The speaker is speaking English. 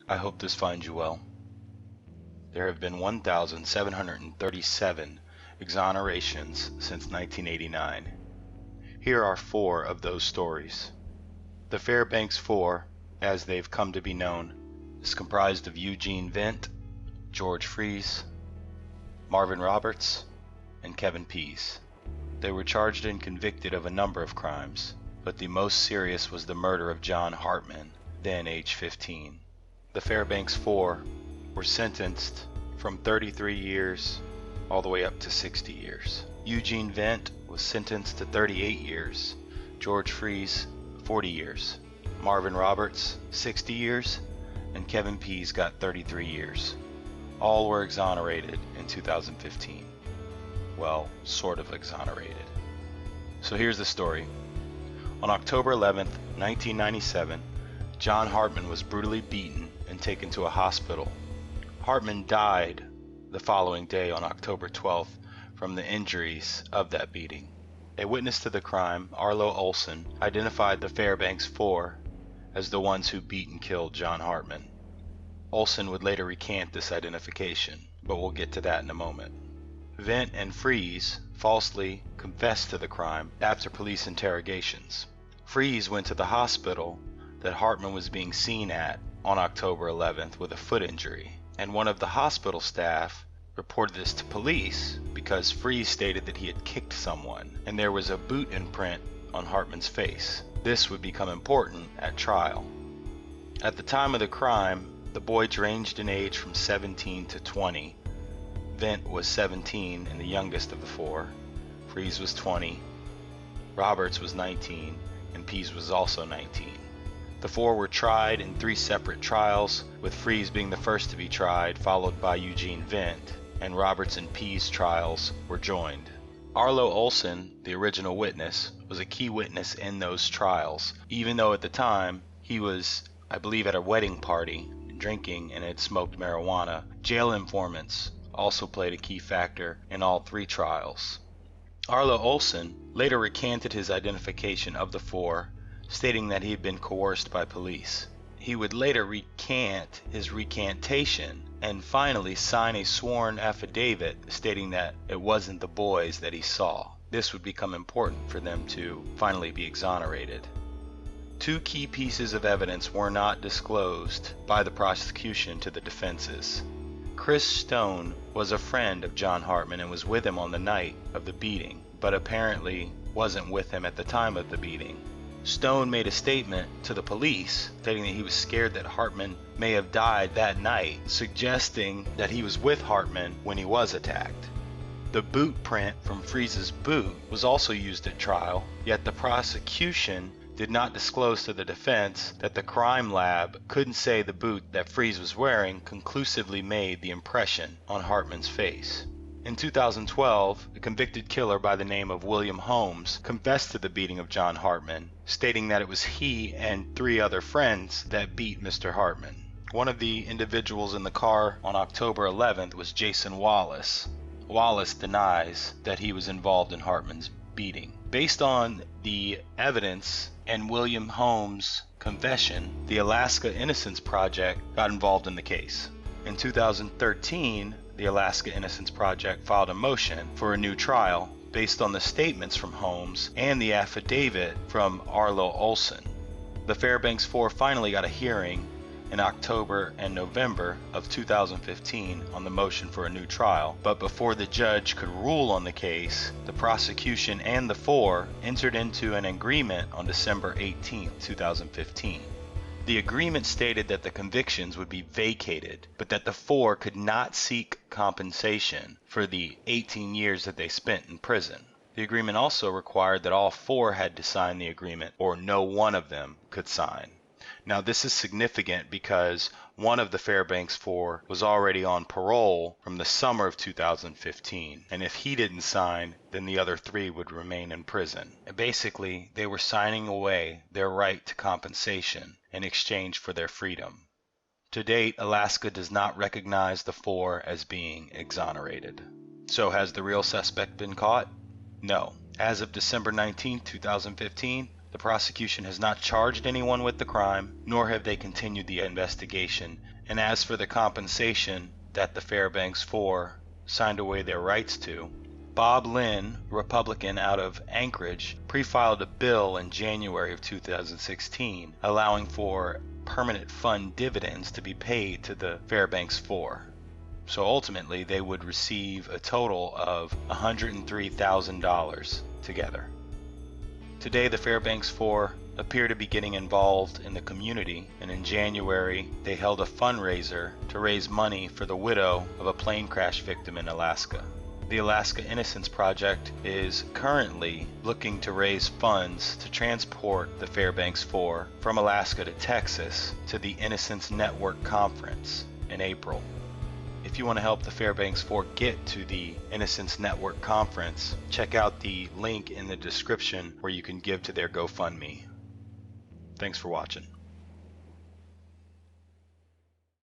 I hope this finds you well. There have been 1,737 exonerations since 1989. Here are 4 of those stories. The Fairbanks Four, as they've come to be known, is comprised of Eugene Vent, George Freese, Marvin Roberts, and Kevin Pease. They were charged and convicted of a number of crimes, but the most serious was the murder of John Hartman, then age 15. The Fairbanks Four were sentenced from 33 years all the way up to 60 years. Eugene Vent was sentenced to 38 years, George Freese 40 years, Marvin Roberts 60 years, and Kevin Pease got 33 years. All were exonerated in 2015. Well, sort of exonerated. So here's the story. On October 11th, 1997, John Hartman was brutally beaten and taken to a hospital. Hartman died the following day on October 12th from the injuries of that beating. A witness to the crime, Arlo Olson, identified the Fairbanks Four as the ones who beat and killed John Hartman. Olson would later recant this identification, but we'll get to that in a moment. Vent and Freese falsely confessed to the crime after police interrogations. Freese went to the hospital that Hartman was being seen at on October 11th with a foot injury, and one of the hospital staff reported this to police because Freese stated that he had kicked someone, and there was a boot imprint on Hartman's face. This would become important at trial. At the time of the crime, the boys ranged in age from 17 to 20. Vent was 17 and the youngest of the 4. Freese was 20. Roberts was 19, and Pease was also 19. The 4 were tried in 3 separate trials, with Freese being the first to be tried, followed by Eugene Vent, and Roberts and Pease trials were joined. Arlo Olson, the original witness, was a key witness in those trials, even though at the time he was, I believe, at a wedding party, drinking and had smoked marijuana. Jail informants also played a key factor in all 3 trials. Arlo Olson later recanted his identification of the 4, stating that he had been coerced by police. He would later recant his recantation and finally sign a sworn affidavit stating that it wasn't the boys that he saw. This would become important for them to finally be exonerated. 2 key pieces of evidence were not disclosed by the prosecution to the defenses. Chris Stone was a friend of John Hartman and was with him on the night of the beating, but apparently wasn't with him at the time of the beating. Stone made a statement to the police stating that he was scared that Hartman may have died that night, suggesting that he was with Hartman when he was attacked. The boot print from Freese's boot was also used at trial, yet the prosecution did not disclose to the defense that the crime lab couldn't say the boot that Freese was wearing conclusively made the impression on Hartman's face. In 2012, a convicted killer by the name of William Holmes confessed to the beating of John Hartman, stating that it was he and 3 other friends that beat Mr. Hartman. One of the individuals in the car on October 11th was Jason Wallace. Wallace denies that he was involved in Hartman's beating. Based on the evidence and William Holmes' confession, the Alaska Innocence Project got involved in the case. In 2013, the Alaska Innocence Project filed a motion for a new trial based on the statements from Holmes and the affidavit from Arlo Olson. The Fairbanks Four finally got a hearing in October and November of 2015 on the motion for a new trial, but before the judge could rule on the case, the prosecution and the 4 entered into an agreement on December 18, 2015. The agreement stated that the convictions would be vacated, but that the 4 could not seek compensation for the 18 years that they spent in prison. The agreement also required that all 4 had to sign the agreement, or no one of them could sign. Now, this is significant because one of the Fairbanks Four was already on parole from the summer of 2015, and if he didn't sign, then the other 3 would remain in prison. And basically, they were signing away their right to compensation in exchange for their freedom. To date, Alaska does not recognize the 4 as being exonerated. So has the real suspect been caught? No. As of December 19, 2015, The prosecution has not charged anyone with the crime, nor have they continued the investigation. And as for the compensation that the Fairbanks Four signed away their rights to, Bob Lynn, a Republican out of Anchorage, pre-filed a bill in January of 2016 allowing for permanent fund dividends to be paid to the Fairbanks Four. So ultimately they would receive a total of $103,000 together. Today the Fairbanks Four appear to be getting involved in the community, and in January they held a fundraiser to raise money for the widow of a plane crash victim in Alaska. The Alaska Innocence Project is currently looking to raise funds to transport the Fairbanks Four from Alaska to Texas to the Innocence Network Conference in April. If you want to help the Fairbanks Four get to the Innocence Network Conference, check out the link in the description where you can give to their GoFundMe. Thanks for watching.